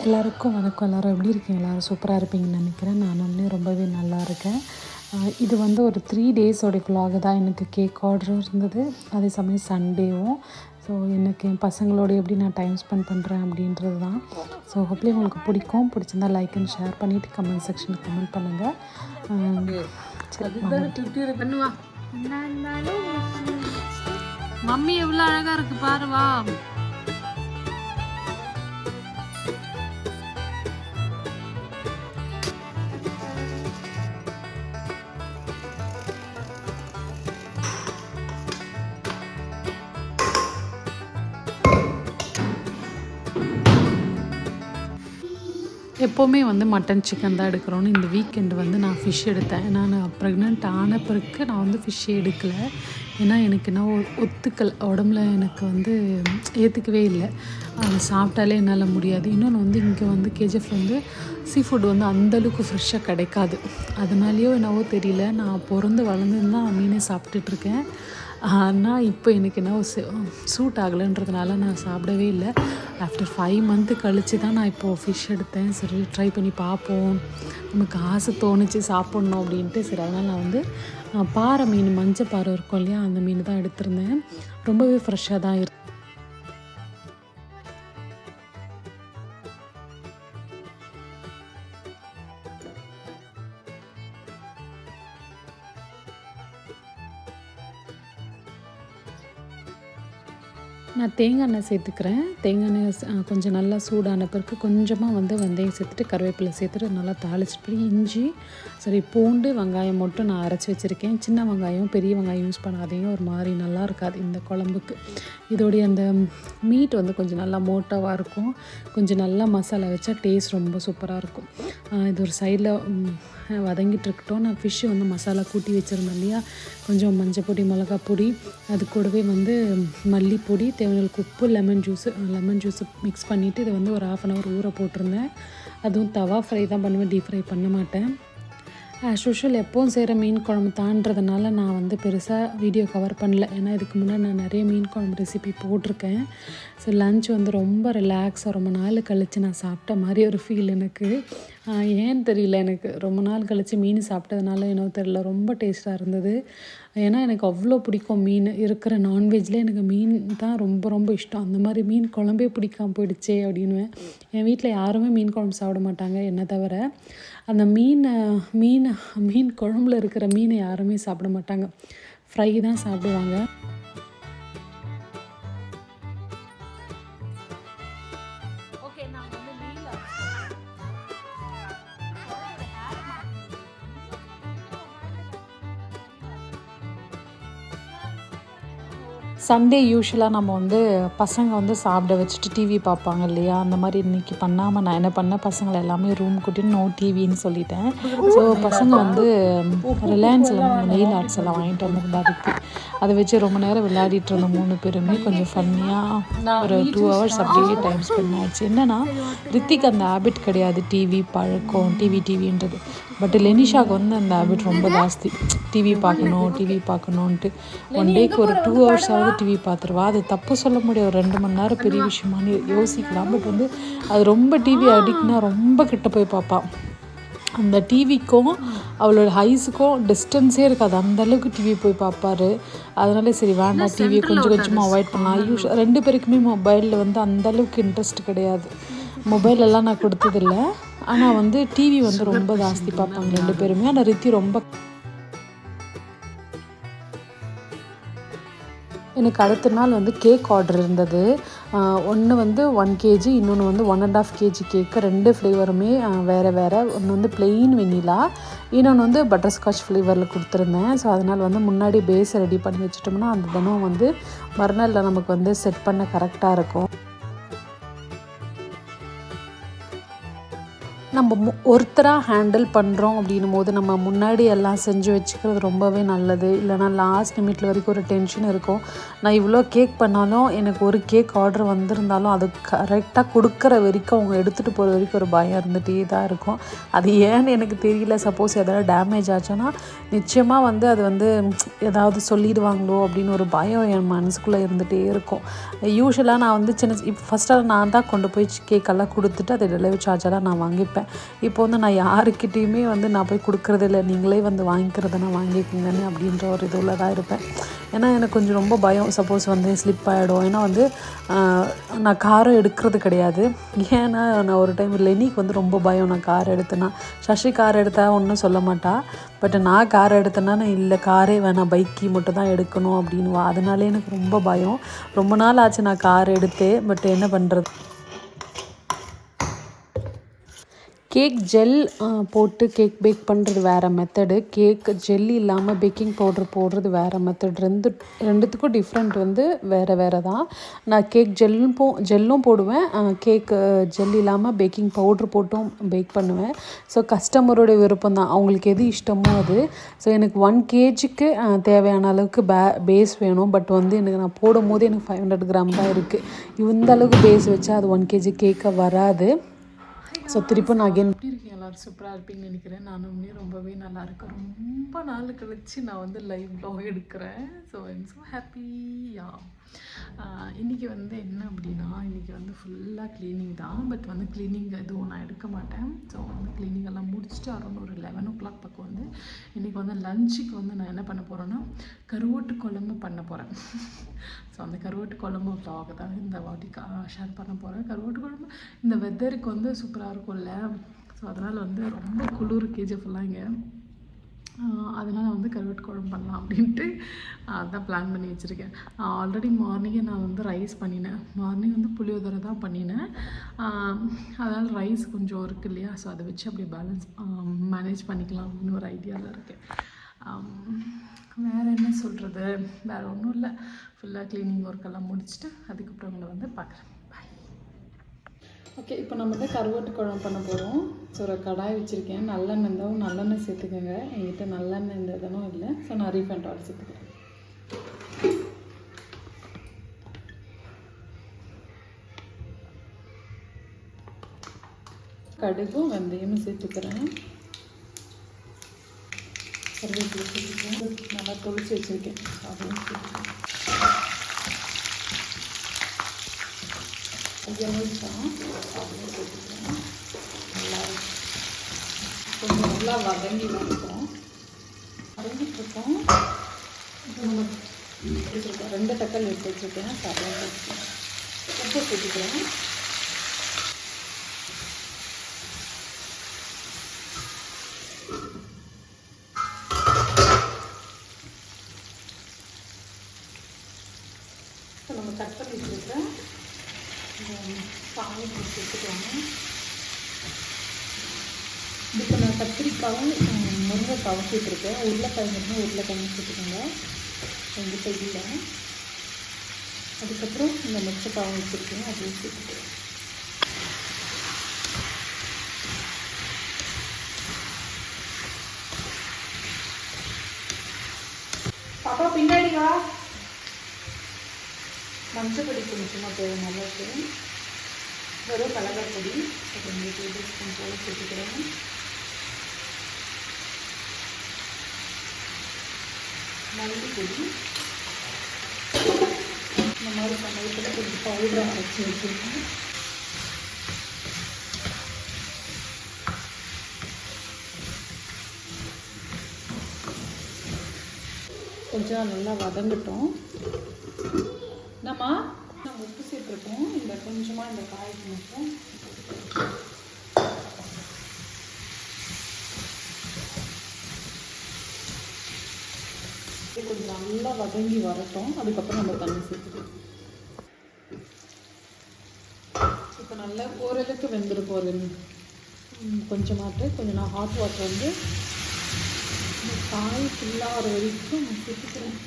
எல்லாருக்கும் வணக்கம். எல்லோரும் எப்படி இருக்கீங்க? எல்லோரும் சூப்பராக இருப்பீங்கன்னு நினைக்கிறேன். நான் ரொம்பவே நல்லா இருக்கேன். இது வந்து ஒரு 3 டேஸோடைய vlog தான். எனக்கு கேக் ஆர்டரும் இருந்தது, அதே சமயம் சண்டேவும். ஸோ எனக்கு என் பசங்களோட எப்படி நான் டைம் ஸ்பெண்ட் பண்ணுறேன் அப்படின்றது தான். ஸோ ஹோப்லி உங்களுக்கு பிடிச்சிருந்தா லைக் அண்ட் ஷேர் பண்ணிவிட்டு கமெண்ட் செக்ஷனுக்கு கமெண்ட் பண்ணுங்கள். மம்மி எவ்வளோ அழகாக இருக்குது பாருவா. எப்போவுமே வந்து மட்டன் சிக்கன் தான் எடுக்கிறோன்னு இந்த வீக்கெண்டு வந்து நான் ஃபிஷ் எடுத்தேன். நான் ப்ரெக்னென்ட் ஆன பிறகு நான் வந்து ஃபிஷ்ஷே எடுக்கலை. ஏன்னா எனக்கு என்ன ஒத்துக்கல் உடம்புல எனக்கு வந்து ஏற்றுக்கவே இல்லை. அதை சாப்பிட்டாலே என்னால் முடியாது. இன்னொன்று வந்து இங்கே வந்து கேஜிஎஃப்ல வந்து சீ ஃபுட் வந்து அந்தளவுக்கு ஃப்ரெஷ்ஷாக கிடைக்காது. அதனாலேயோ என்னவோ தெரியல, நான் பிறந்து வளர்ந்துன்னு தான் மீனே சாப்பிட்டுட்ருக்கேன். ஆனால் இப்போ எனக்கு என்ன சூட் ஆகலைன்றதுனால நான் சாப்பிடவே இல்லை. ஆஃப்டர் 5 மந்த்து கழித்து தான் நான் இப்போது ஃபிஷ் எடுத்தேன். சரி ட்ரை பண்ணி பார்ப்போம், நமக்கு ஆசை தோணுச்சு சாப்பிட்ணும் அப்படின்ட்டு. சரி அதனால் நான் வந்து பாறை மீன், மஞ்சள் பாறை இருக்கும் இல்லையா, அந்த மீன் தான் எடுத்திருந்தேன். ரொம்பவே ஃப்ரெஷ்ஷாக தான் இருக்கு. நான் தேங்காய் எண்ணெய் சேர்த்துக்கிறேன். தேங்காய் எண்ணெய் கொஞ்சம் நல்லா சூடான பிறகு கொஞ்சமாக வந்து வெந்தயம் சேர்த்துட்டு கருவேப்பிலை சேர்த்துட்டு நல்லா தாளிச்சிட்டு இஞ்சி பூண்டு வெங்காயம் மட்டும் நான் அரைச்சி வச்சுருக்கேன். சின்ன வெங்காயம் பெரிய வெங்காயம் யூஸ் பண்ணாதீங்க, ஒரு மாதிரி நல்லா இருக்காது இந்த குழம்புக்கு. இதோடைய அந்த மீட் வந்து கொஞ்சம் நல்லா மோட்டாவாக இருக்கும். கொஞ்சம் நல்லா மசாலா வச்சா டேஸ்ட் ரொம்ப சூப்பராக இருக்கும். இது ஒரு சைடில் வதங்கிட்டு இருக்கட்டும். நான் ஃபிஷ்ஷு வந்து மசாலா கூட்டி வச்சுருந்தேன் இல்லையா, கொஞ்சம் மஞ்சள் பொடி, மிளகாய் பொடி, அது கூடவே வந்து மல்லிப்பொடி, தேவையான உப்பு, லெமன் ஜூஸு மிக்ஸ் பண்ணிவிட்டு இதை வந்து ஒரு 1/2 hour ஊற போட்டிருந்தேன். அதுவும் தவா ஃப்ரை தான் பண்ணுவேன், டீப் ஃப்ரை பண்ண மாட்டேன். ஆஸ் யூஷுவல் எப்போவும் செய்கிற மீன் குழம்பு தான்றதுனால நான் வந்து பெருசாக வீடியோ கவர் பண்ணல. ஏன்னா இதுக்கு முன்னாடி நான் நிறைய மீன் குழம்பு ரெசிபி போட்டிருக்கேன். ஸோ லன்ச் வந்து ரொம்ப ரிலாக்ஸாக ரொம்ப நாள் கழித்து நான் சாப்பிட்ட மாதிரி ஒரு ஃபீல் எனக்கு. ஏன்னு தெரியல, எனக்கு ரொம்ப நாள் கழித்து மீன் சாப்பிட்டதுனால என்னவோ தெரியல, ரொம்ப டேஸ்ட்டாக இருந்தது. ஏன்னா எனக்கு அவ்வளோ பிடிக்கும் மீன். இருக்கிற நான்வெஜ்லேயே எனக்கு மீன் தான் ரொம்ப ரொம்ப இஷ்டம். அந்த மாதிரி மீன் குழம்பே பிடிக்காமல் போயிடுச்சே அப்படின்னுவேன். என் வீட்டில் யாருமே மீன் குழம்பு சாப்பிட மாட்டாங்க என்னை தவிர. அந்த மீன் குழம்புல இருக்கிற மீனை யாருமே சாப்பிட மாட்டாங்க, ஃப்ரை தான் சாப்பிடுவாங்க. சண்டே யூஸ்வலாக நம்ம வந்து பசங்க வந்து சாப்பிட வச்சுட்டு டிவி பார்ப்பாங்க இல்லையா, அந்த மாதிரி இன்றைக்கி பண்ணாமல் நான் என்ன பண்ணேன், பசங்களை எல்லாமே ரூம் கூட்டின்னு நோ டிவின்னு சொல்லிட்டேன். ஸோ பசங்க வந்து ரிலையன்ஸில் நெயில் ஆர்ட்ஸ் எல்லாம் வாங்கிட்டு வந்திருந்தா அதுக்கு அதை வச்சு ரொம்ப நேரம் விளையாடிட்டு இருந்த 3 பேருமே கொஞ்சம் ஃபன்னியாக ஒரு 2 hours அப்படியே டைம் ஸ்பெண்ட் ஆகிடுச்சு. என்னென்னா ரித்திக்கு அந்த ஹேபிட் கிடையாது, டிவி பழக்கம், டிவின்றது. பட் லெனிஷாவுக்கு வந்து அந்த ஹேபிட் ரொம்ப ஜாஸ்தி, டிவி பார்க்கணுன்ட்டு. 1 டேக்கு ஒரு 2 hours டிவி பார்த்துருவா. அது தப்பு சொல்ல முடியாது, ஒரு 2 மணி நேரம் பெரிய விஷயமானு யோசிக்கலாம். பட் வந்து அது ரொம்ப டிவி அடிக்ட்னா ரொம்ப கிட்ட போய் பார்ப்பாள். அந்த டிவிக்கும் அவளோட ஹைஸுக்கும் டிஸ்டன்ஸே இருக்காது, அந்தளவுக்கு டிவி போய் பார்ப்பாரு. அதனால சரி வேண்டாம், டிவியை கொஞ்சமாக அவாய்ட் பண்ணலாம். 2 பேருக்குமே மொபைலில் வந்து அந்தளவுக்கு இன்ட்ரெஸ்ட் கிடையாது. மொபைலெல்லாம் நான் கொடுத்ததில்லை. ஆனால் வந்து டிவி வந்து ரொம்ப ஜாஸ்தி பார்ப்பாங்க 2 பேருமே. ஆனால் ரித்தி ரொம்ப. எனக்கு அடுத்த நாள் வந்து கேக் ஆர்டர் இருந்தது. ஒன்று வந்து 1 kg, இன்னொன்று வந்து 1.5 kg கேக்கு. 2 ஃப்ளேவருமே வேறு. ஒன்று வந்து பிளெயின் வெனிலா, இன்னொன்று வந்து பட்டர்ஸ்காட்ச் ஃப்ளேவரில் கொடுத்துருந்தேன். ஸோ அதனால் வந்து முன்னாடி பேஸை ரெடி பண்ணி வச்சுட்டோம்னா அந்த தினம் வந்து மறுநாளில் நமக்கு வந்து செட் பண்ண கரெக்டாக இருக்கும். நம்ம ஒருத்தராக ஹேண்டில் பண்ணுறோம் அப்படின்னும் போது நம்ம முன்னாடி எல்லாம் செஞ்சு வச்சுக்கிறது ரொம்பவே நல்லது. இல்லைனா லாஸ்ட் நிமிட்டில் வரைக்கும் ஒரு டென்ஷன் இருக்கும். நான் இவ்வளோ கேக் பண்ணாலும் எனக்கு ஒரு கேக் ஆர்டர் வந்திருந்தாலும் அது கரெக்டாக கொடுக்குற வரைக்கும் அவங்க எடுத்துகிட்டு போகிற வரைக்கும் ஒரு பயம் இருந்துகிட்டே தான் இருக்கும். அது ஏன்னு எனக்கு தெரியல. சப்போஸ் எதாவது டேமேஜ் ஆச்சுன்னா நிச்சயமாக வந்து அது வந்து ஏதாவது சொல்லிடுவாங்களோ அப்படின்னு ஒரு பயம் என் மனசுக்குள்ளே இருந்துகிட்டே இருக்கும். யூஸ்வலாக நான் வந்து இப்போ ஃபஸ்ட்டாக நான் தான் கொண்டு போய் கேக்கெல்லாம் கொடுத்துட்டு அதை டெலிவரி சார்ஜெல்லாம் நான் வாங்கிப்பேன். இப்போ வந்து நான் யாருக்கிட்டேயுமே வந்து நான் போய் கொடுக்குறதில்ல, நீங்களே வந்து வாங்கிக்கிறதுனா வாங்கிக்கோங்கன்னு அப்படின்ற ஒரு இதில் தான் இருப்பேன். ஏன்னா எனக்கு கொஞ்சம் ரொம்ப பயம், சப்போஸ் வந்து ஸ்லிப் ஆகிடும். ஏன்னா வந்து நான் காரம் எடுக்கிறது கிடையாது. ஏன்னா நான் ஒரு டைம் லெனிக்கு வந்து ரொம்ப பயம், நான் கார் எடுத்தேன்னா. சசி கார் எடுத்தால் ஒன்றும் சொல்ல மாட்டா, பட் நான் கார் எடுத்தேன்னா நான் இல்லை காரே வேணாம், பைக்கி மட்டும் தான் எடுக்கணும் அப்படின்வா. அதனாலே எனக்கு ரொம்ப பயம். ரொம்ப நாள் ஆச்சு நான் கார் எடுத்தே, பட் என்ன பண்ணுறது. கேக் ஜெல் போட்டு கேக் பேக் பண்ணுறது வேறு மெத்தடு, கேக் ஜெல்லி இல்லாமல் பேக்கிங் பவுட்ரு போடுறது வேறு மெத்தட். ரெண்டுத்துக்கும் டிஃப்ரெண்ட் வந்து வேறு தான். நான் கேக் ஜெல்லும் போடுவேன், கேக்கு ஜெல் இல்லாமல் பேக்கிங் பவுட்ரு போட்டும் பேக் பண்ணுவேன். ஸோ கஸ்டமரோட விருப்பம் தான், அவங்களுக்கு எது இஷ்டமோ அது. ஸோ எனக்கு 1 kgக்கு தேவையான அளவுக்கு பேஸ் வேணும். பட் வந்து எனக்கு நான் போடும் போது எனக்கு 500 கிராம் தான் இருக்குது. இந்த அளவுக்கு பேஸ் வச்சா அது 1 kg கேக்காக வராது. ஸோ திருப்பி நான் அகைன் எப்படி இருக்கேன், எல்லோரும் சூப்பராக இருப்பீங்கன்னு நினைக்கிறேன். நானும் ரொம்பவே நல்லா இருக்கேன். ரொம்ப நாள் கழிச்சு நான் வந்து லைவ் வ்ளாக் எடுக்கிறேன். ஸோ ஐம் ஸோ ஹாப்பியா. இன்றைக்கி வந்து என்ன அப்படின்னா, இன்றைக்கி வந்து ஃபுல்லாக க்ளீனிங் தான். பட் வந்து க்ளீனிங் எதுவும் நான் எடுக்க மாட்டேன். ஸோ வந்து க்ளீனிங் எல்லாம் முடிச்சுட்டு அரௌண்ட் ஒரு 11 o'clock பக்கம் வந்து இன்றைக்கி வந்து லஞ்சுக்கு வந்து நான் என்ன பண்ண போகிறேன்னா கருவாட்டு குழம்பு பண்ண போகிறேன். ஸோ அந்த கருவாட்டு குழம்பு வ்ளாக் தான் இந்த வாட்டி ஷேர் பண்ண போகிறேன். கருவாட்டு குழம்பு இந்த வெதருக்கு வந்து சூப்பராக இருக்கும்ல. ஸோ அதனால் வந்து ரொம்ப குளிர் கேஜிஎஃப்லாம் இங்கே, அதனால் வந்து கருவாட்டு குழம்பு பண்ணலாம் அப்படின்ட்டு அதான் பிளான் பண்ணி வச்சுருக்கேன். ஆல்ரெடி மார்னிங்கே நான் வந்து ரைஸ் பண்ணினேன். மார்னிங் வந்து புளியோதரை தான் பண்ணினேன். அதனால் ரைஸ் கொஞ்சம் இருக்குது இல்லையா, ஸோ அதை வச்சு அப்படியே மேனேஜ் பண்ணிக்கலாம் அப்படின்னு ஒரு ஐடியாவில் இருக்கேன். வேறு என்ன சொல்கிறது, வேறு ஒன்றும் இல்லை. ஃபுல்லாக க்ளீனிங் ஒர்க்கெல்லாம் முடிச்சுட்டு அதுக்கப்புறம் உங்களை வந்து பார்க்குறேன். பாய். ஓகே, இப்போ நம்ம வந்து கருவாட்டு குழம்பு பண்ண போகிறோம். ஸோ ஒரு கடாய் வச்சுருக்கேன். நல்லெண்ணெய் இருந்தாலும் நல்லெண்ணெய் சேர்த்துக்கோங்க. என்கிட்ட நல்லெண்ணெய் இருந்ததுனும் இல்லை, ஸோ நான் ரீஃபைண்ட் ஆயில் சேர்த்துக்கிறேன். கடுகும் வெந்தயமும் சேர்த்துக்கிறேன். கருவேப்பிலை சேர்த்துக்கிறேன். நல்லா தொளிச்சு வச்சுருக்கேன், அதையும் சேர்த்துக்கிறேன். அதையும் சேர்த்துக்கிறேன். கொஞ்சம் நல்லா வதங்கி வந்துட்டோம். வதங்கிட்டுருக்கோம். இப்போ நம்ம வச்சுருக்கோம் 2 தக்காளி எடுத்து வச்சுருக்கேன். அதையும் சேர்த்துக்கிறேன். உப்பு சேர்த்துக்கிறேன். நம்ம கட் பண்ணி வச்சுருக்கேன் காய் சேர்த்துக்கோங்க. இப்போ நான் கத்திரிக்காயும் முருங்கைக்காவும் சேர்த்துருக்கேன். உருளைக்கிழங்கு இருந்தால் உருளைக்கிழங்கு சேர்த்துக்கோங்க கண்டிப்பாக இல்லை. அதுக்கப்புறம் இந்த மொச்சக்காவும் வச்சுருக்கேன், அதையும் சேர்த்துக்கிறேன். பாப்பா பின்னாடி வா. மஞ்சப்பொடி கொஞ்சமாக தேவையான அளவுக்கு, வெறும் கலகப்பொடி 2 டேபிள் ஸ்பூன் போல் சேர்த்துக்கிறேன். மல்லிப்பொடி இந்த மாதிரி சமையல் கொஞ்சம் பவுடராக அரைச்சி வச்சுருக்கேன். கொஞ்சம் நல்லா வதங்கட்டும். நம்ம உப்பு சேர்த்துருக்கோம். இந்த கொஞ்சமாக இந்த காய்க்கு மட்டும் கொஞ்சம் நல்லா வதங்கி வரட்டும். அதுக்கப்புறம் நம்ம தண்ணி சேர்த்துக்கலாம். இப்போ நல்லா ஓரளவுக்கு வெந்திருக்கும். ஒரு கொஞ்சமாட்டு கொஞ்சம் நான் ஹாட் வாட்டர் வந்து காய் ஃபுல்லாக வர வரைக்கும் நான் சேர்த்துக்கிறேன்.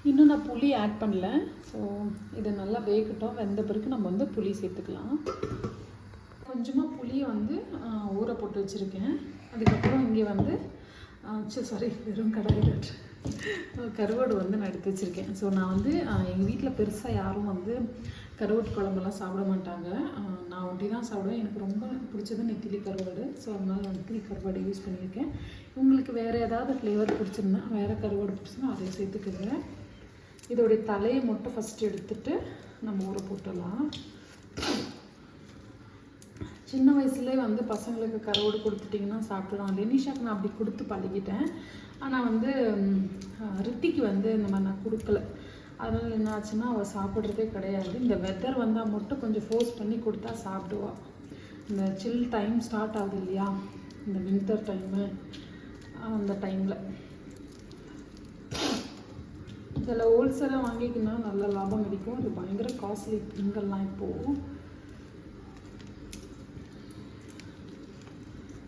இன்னும் நான் புளி ஆட் பண்ணல. ஸோ இதை நல்லா வேகட்டும். வெந்த பிறகு நம்ம வந்து புளி சேர்த்துக்கலாம். கொஞ்சமாக புளியை வந்து ஊற போட்டு வச்சுருக்கேன். அதுக்கப்புறம் இங்கே வந்து சாரி வெறும் கருவாடு வந்து நான் எடுத்து வச்சுருக்கேன். ஸோ நான் வந்து எங்கள் வீட்டில் பெருசாக யாரும் வந்து கருவாட்டு குழம்பெல்லாம் சாப்பிட மாட்டாங்க. நான் ஒண்டி தான் சாப்பிடுவேன். எனக்கு ரொம்ப பிடிச்சது நெத்திலி கருவாடு. ஸோ அதனால் நான் நெத்திலி கருவாடு யூஸ் பண்ணியிருக்கேன். உங்களுக்கு வேறு ஏதாவது ஃப்ளேவர் பிடிச்சிருந்தா, வேறு கருவாடு பிடிச்சிருந்தா அதை சேர்த்துக்குங்க. இதோடைய தலையை மட்டும் ஃபஸ்ட்டு எடுத்துட்டு நம்ம ஊற போட்டுடலாம். சின்ன வயசுலேயே வந்து பசங்களுக்கு கருவாடு கொடுத்துட்டிங்கன்னா சாப்பிடுவாங்க. லெனிஷாக்கு நான் அப்படி கொடுத்து பழகிட்டேன். ஆனால் வந்து ரித்திக்கு வந்து இந்த மாதிரி நான் கொடுக்கல. அதனால் என்ன ஆச்சுன்னா அவள் சாப்பிட்றதே கிடையாது. இந்த வெதர் வந்தால் மட்டும் கொஞ்சம் ஃபோர்ஸ் பண்ணி கொடுத்தா சாப்பிடுவாள். இந்த சில் டைம் ஸ்டார்ட் ஆகுது இல்லையா, இந்த வின்டர் டைமு, அந்த டைமில் சில ஹோல்சேலாக வாங்கிக்கினா நல்ல லாபம் கிடைக்கும். அது பயங்கர காஸ்ட்லி இங்கெல்லாம் இப்போது.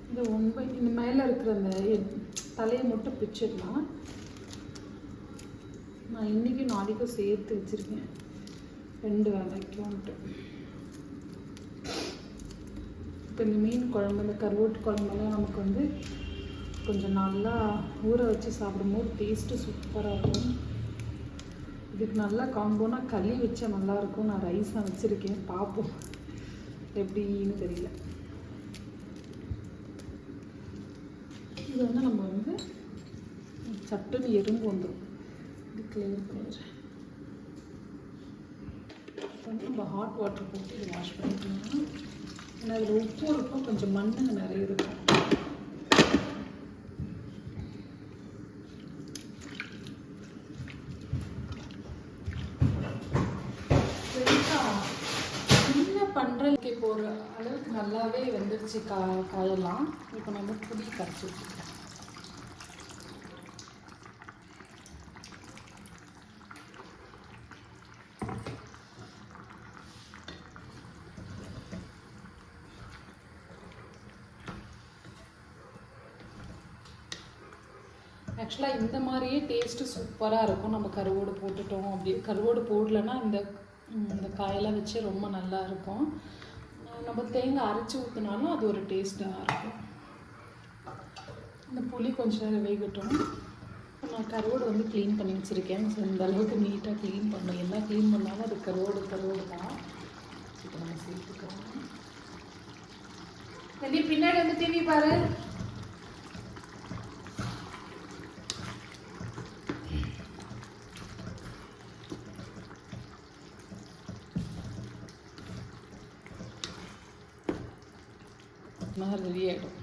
இந்த இந்த மேலே இருக்கிற அந்த தலையை மட்டும் பிச்சிடலாம். நான் இன்றைக்கும் நாளைக்கும் சேர்த்து வச்சுருக்கேன் 2 வேலைக்கும்ட்டு. இப்போ இந்த மீன் குழம்பு, இந்த கருவாட்டு குழம்பெல்லாம் நமக்கு வந்து கொஞ்சம் நல்லா ஊற வச்சு சாப்பிடும்போது டேஸ்ட்டு சூப்பராக இருக்கும். இதுக்கு நல்லா காம்போனா களி வச்சா நல்லாயிருக்கும். நான் ரைஸ் தான் வச்சுருக்கேன், பார்ப்போம் எப்படின்னு தெரியல. இது வந்து நம்ம வந்து சட்டுன்னு எறும்பு வந்துடும். இது கிளியர் பண்ணிடுறேன். வந்து நம்ம ஹாட் வாட்டர் போட்டு இதை வாஷ் பண்ணிக்கலாம். ஏன்னா அதில் உப்பும் இருக்கும், கொஞ்சம் மண்ணுங்க நிறைய இருக்கும். பண்ணுறதுக்கு இப்போ ஒரு அளவுக்கு நல்லாவே வெந்துருச்சு காயெல்லாம். இப்போ நம்ம புளி கரைச்சி வச்சுக்கலாம். ஆக்சுவலாக இந்த மாதிரியே டேஸ்ட்டு சூப்பராக இருக்கும். நம்ம கருவாடு போட்டுட்டோம் அப்படின்னு, கருவாடு போடலைன்னா இந்த காயெல்லாம் வச்சு ரொம்ப நல்லா இருக்கும். நம்ம தேங்காய் அரைச்சி ஊற்றினாலும் அது ஒரு டேஸ்ட்டாக இருக்கும். இந்த புளி கொஞ்சம் நேரம் வேகட்டும். நான் கருவாடு வந்து க்ளீன் பண்ணி வச்சுருக்கேன். ஸோ இந்த அளவுக்கு நீட்டாக க்ளீன் பண்ணணும். எல்லாம் க்ளீன் பண்ணாலும் அது கருவாடு தான். இப்போ நம்ம சேர்த்துக்கலாம். பின்னாடி வந்து டிவி பாரு. ரெடி ஆகிடும்.